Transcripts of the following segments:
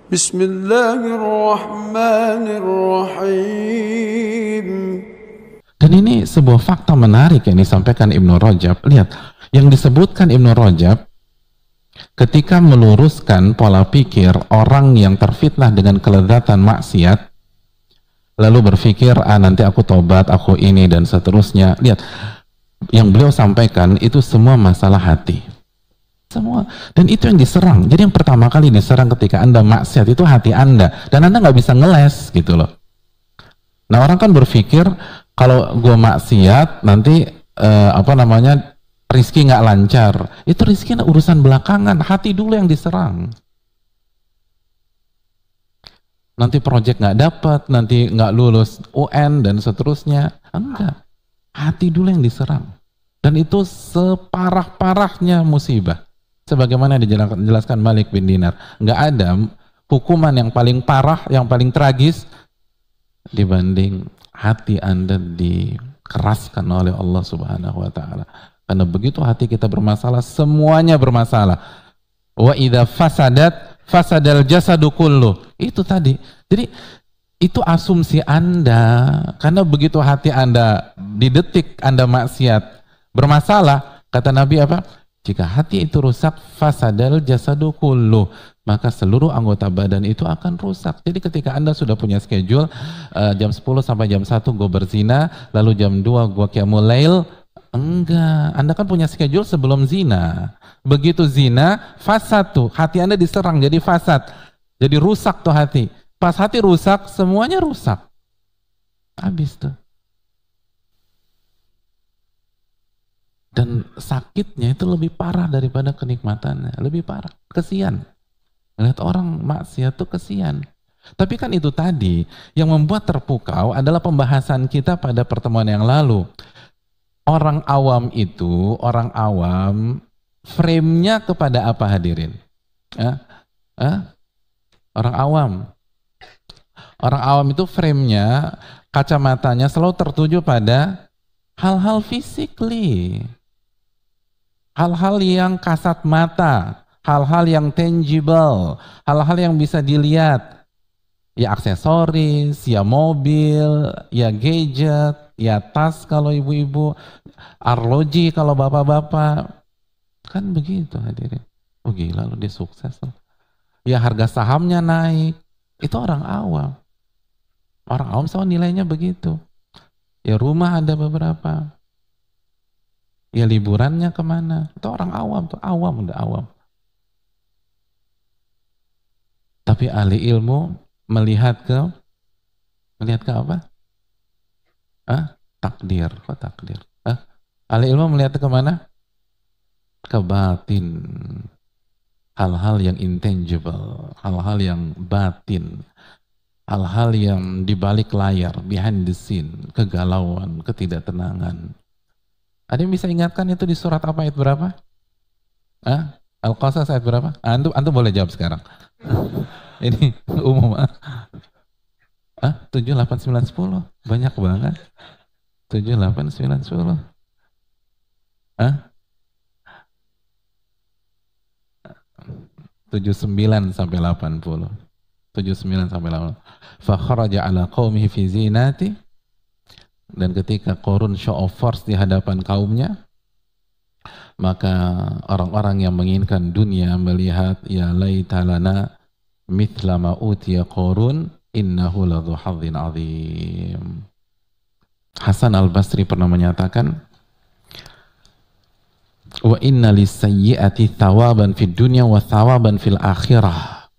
Bismillahirrahmanirrahim. Dan ini sebuah fakta menarik yang disampaikan Ibnu Rajab. Lihat, yang disebutkan Ibnu Rajab ketika meluruskan pola pikir orang yang terfitnah dengan kelezatan maksiat, lalu berpikir, nanti aku tobat, aku ini, dan seterusnya. Lihat, yang beliau sampaikan itu semua masalah hati. Semua. Dan itu yang diserang. Jadi yang pertama kali diserang ketika Anda maksiat itu hati Anda. Dan Anda nggak bisa ngeles gitu loh. Nah, orang kan berpikir kalau gue maksiat nanti rizki nggak lancar. Itu rizki urusan belakangan. Hati dulu yang diserang. Nanti proyek nggak dapat, nanti nggak lulus UN dan seterusnya. Enggak. Hati dulu yang diserang. Dan itu separah-parahnya musibah. Sebagaimana dijelaskan Malik bin Dinar, nggak ada hukuman yang paling parah, yang paling tragis dibanding hati Anda dikeraskan oleh Allah Subhanahu wa Ta'ala. Karena begitu hati kita bermasalah, semuanya bermasalah. Wa idza fasadal jasadu kullu. Itu tadi. Jadi itu asumsi Anda, karena begitu hati Anda di detik Anda maksiat bermasalah, kata Nabi apa? Jika hati itu rusak, fasadal jasadu kullu, maka seluruh anggota badan itu akan rusak. Jadi ketika Anda sudah punya schedule, jam 10 sampai jam 1 gue berzina, lalu jam 2 gue qiyamul lail, enggak. Anda kan punya schedule sebelum zina. Begitu zina, fasad tuh, hati Anda diserang jadi fasad. Jadi rusak tuh hati. Pas hati rusak, semuanya rusak. Habis tuh. Dan sakitnya itu lebih parah daripada kenikmatannya, lebih parah, kesian. Lihat orang maksiat tuh kesian. Tapi kan itu tadi yang membuat terpukau adalah pembahasan kita pada pertemuan yang lalu. Orang awam itu, orang awam frame-nya kepada apa hadirin? Orang awam. Orang awam itu frame-nya, kacamatanya selalu tertuju pada hal-hal physically. Hal-hal yang kasat mata, hal-hal yang tangible, hal-hal yang bisa dilihat. Ya aksesoris, ya mobil, ya gadget, ya tas kalau ibu-ibu, arloji kalau bapak-bapak. Kan begitu hadirin. Oh gila loh, dia sukses loh. Ya harga sahamnya naik. Itu orang awam. Orang awam sama nilainya begitu. Ya rumah ada beberapa. Ya liburannya kemana? Itu orang awam tuh, awam udah awam. Tapi ahli ilmu melihat ke apa? Takdir. Kok takdir? Ahli ilmu melihat ke mana? Ke batin. Hal-hal yang intangible, hal-hal yang batin, hal-hal yang di balik layar, behind the scene, kegalauan, ketidaktenangan. Ada yang bisa ingatkan itu di surat apa, ayat berapa? Al-Qasas ayat berapa? Antum boleh jawab sekarang. Ini umum. 7, 8, 9, 10. Banyak banget. 7, 8, 9, 10. 79 sampai 80. 79 sampai 80. Fa kharaja ala qaumihi fi zinati. Dan ketika Qarun show of force di hadapan kaumnya, maka orang-orang yang menginginkan dunia melihat, ya laita lana mithla ma utiya Qarun innahu ladzu hadzin azim. Hasan al-Basri pernah menyatakan, wa inna lis-sayyi'ati thawaban fid dunya wa thawaban fil akhirah.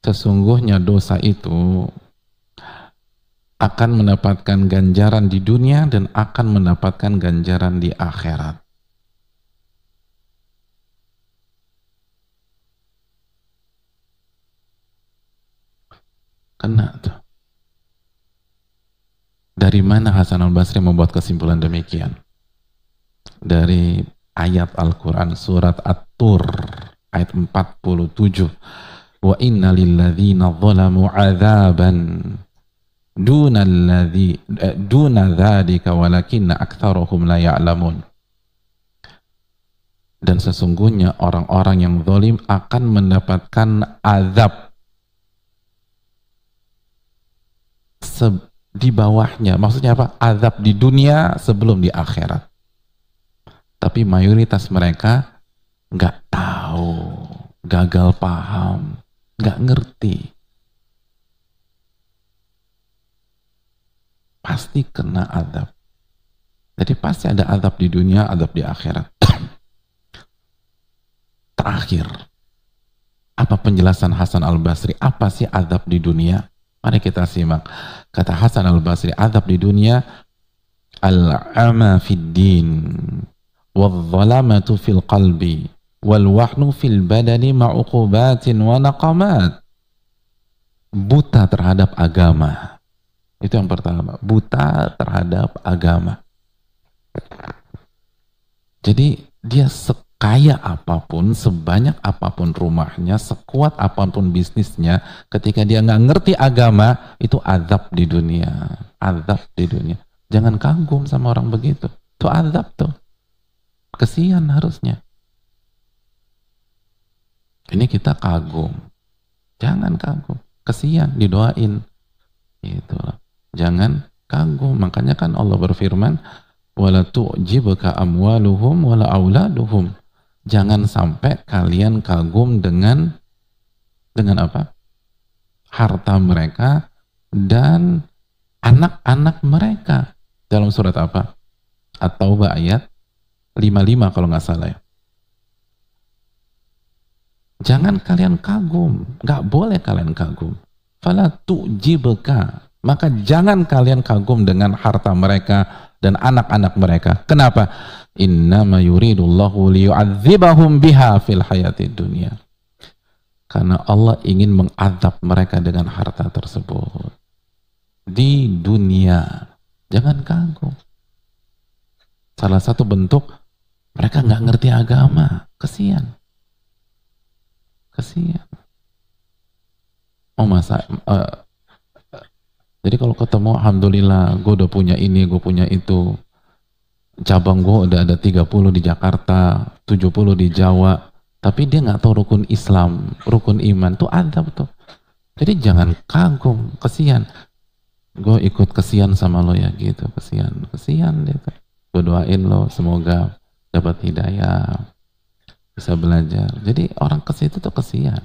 Sesungguhnya dosa itu akan mendapatkan ganjaran di dunia dan akan mendapatkan ganjaran di akhirat. Kena tuh. Dari mana Hasan al-Basri membuat kesimpulan demikian? Dari ayat Al-Quran surat At-Tur ayat 47. Wa inna lilladzina zalamu adzaban duna dzalika walakinna aktsarahum la ya'lamun. Dan sesungguhnya orang-orang yang zalim akan mendapatkan azab di bawahnya. Maksudnya apa? Azab di dunia sebelum di akhirat. Tapi mayoritas mereka nggak tahu, gagal paham, nggak ngerti. Pasti kena azab. Jadi pasti ada azab di dunia, azab di akhirat. Terakhir, apa penjelasan Hasan al-Basri? Apa sih azab di dunia? Mari kita simak. Kata Hasan al-Basri, azab di dunia al-ama fid din wal-zalamatu fil qalbi wal-wahnu fil badani ma'uqubatin wa naqamat. Buta terhadap agama. Itu yang pertama. Buta terhadap agama. Jadi dia kaya apapun, sebanyak apapun rumahnya, sekuat apapun bisnisnya, ketika dia nggak ngerti agama, itu azab di dunia. Azab di dunia. Jangan kagum sama orang begitu. Itu azab tuh. Kesian harusnya. Ini kita kagum. Jangan kagum. Kesian, didoain. Gitu loh. Jangan kagum. Makanya kan Allah berfirman, wala tu'jibuka amwaluhum wala auladuhum. Jangan sampai kalian kagum dengan apa? Harta mereka dan anak-anak mereka. Dalam surat apa? At-Taubah ayat 55 kalau nggak salah ya. Jangan kalian kagum, nggak boleh kalian kagum. Fala tu'jibuka. Maka jangan kalian kagum dengan harta mereka dan anak-anak mereka. Kenapa? Innama yuridullahu liyu'adzibahum biha fil hayatid dunya. Karena Allah ingin mengadab mereka dengan harta tersebut di dunia. Jangan kagum. Salah satu bentuk mereka nggak ngerti agama. Kesian. Kesian. Jadi kalau ketemu, alhamdulillah, gue udah punya ini, gue punya itu. Cabang gue udah ada 30 di Jakarta, 70 di Jawa. Tapi dia nggak tahu rukun Islam, rukun iman. Tuh adab tuh. Jadi jangan kagum, kesian. Gue ikut kesian sama lo ya gitu, kesian. Kesian deh tuh. Gue doain lo, semoga dapat hidayah, bisa belajar. Jadi orang ke situ tuh kesian.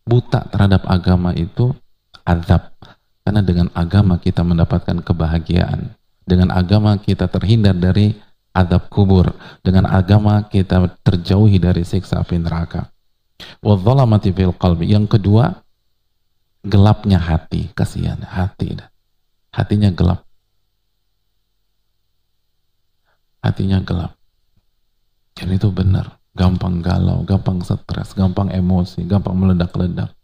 Buta terhadap agama itu azab. Karena dengan agama kita mendapatkan kebahagiaan. Dengan agama kita terhindar dari azab kubur. Dengan agama kita terjauhi dari siksa api neraka. Wadzalamati fil qalbi. Yang kedua, gelapnya hati. Kasihan hati. Hatinya gelap. Hatinya gelap. Dan itu benar. Gampang galau, gampang stres, gampang emosi, gampang meledak-ledak.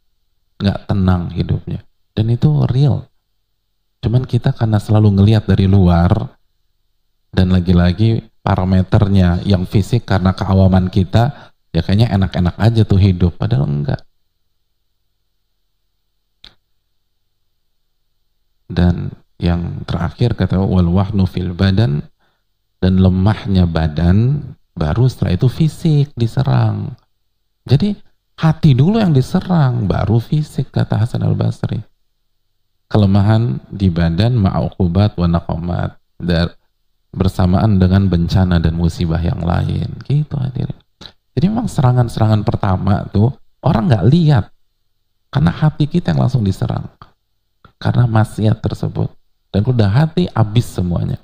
Nggak tenang hidupnya. Dan itu real. Cuman kita karena selalu ngelihat dari luar, dan lagi-lagi parameternya yang fisik karena keawaman kita, ya kayaknya enak-enak aja tuh hidup. Padahal enggak. Dan yang terakhir kata wal wahnu fil badan, dan lemahnya badan, baru setelah itu fisik diserang. Jadi hati dulu yang diserang, baru fisik, kata Hasan al-Basri. Kelemahan di badan ma'uqubat wa naqamat, bersamaan dengan bencana dan musibah yang lain. Gitu hadirin. Jadi memang serangan-serangan pertama tuh orang nggak lihat, karena hati kita yang langsung diserang. Karena maksiat tersebut. Dan udah hati, habis semuanya.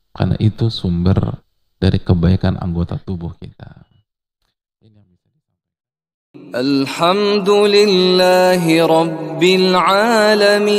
Karena itu sumber dari kebaikan anggota tubuh kita. Alhamdulillahi Rabbil Alamin.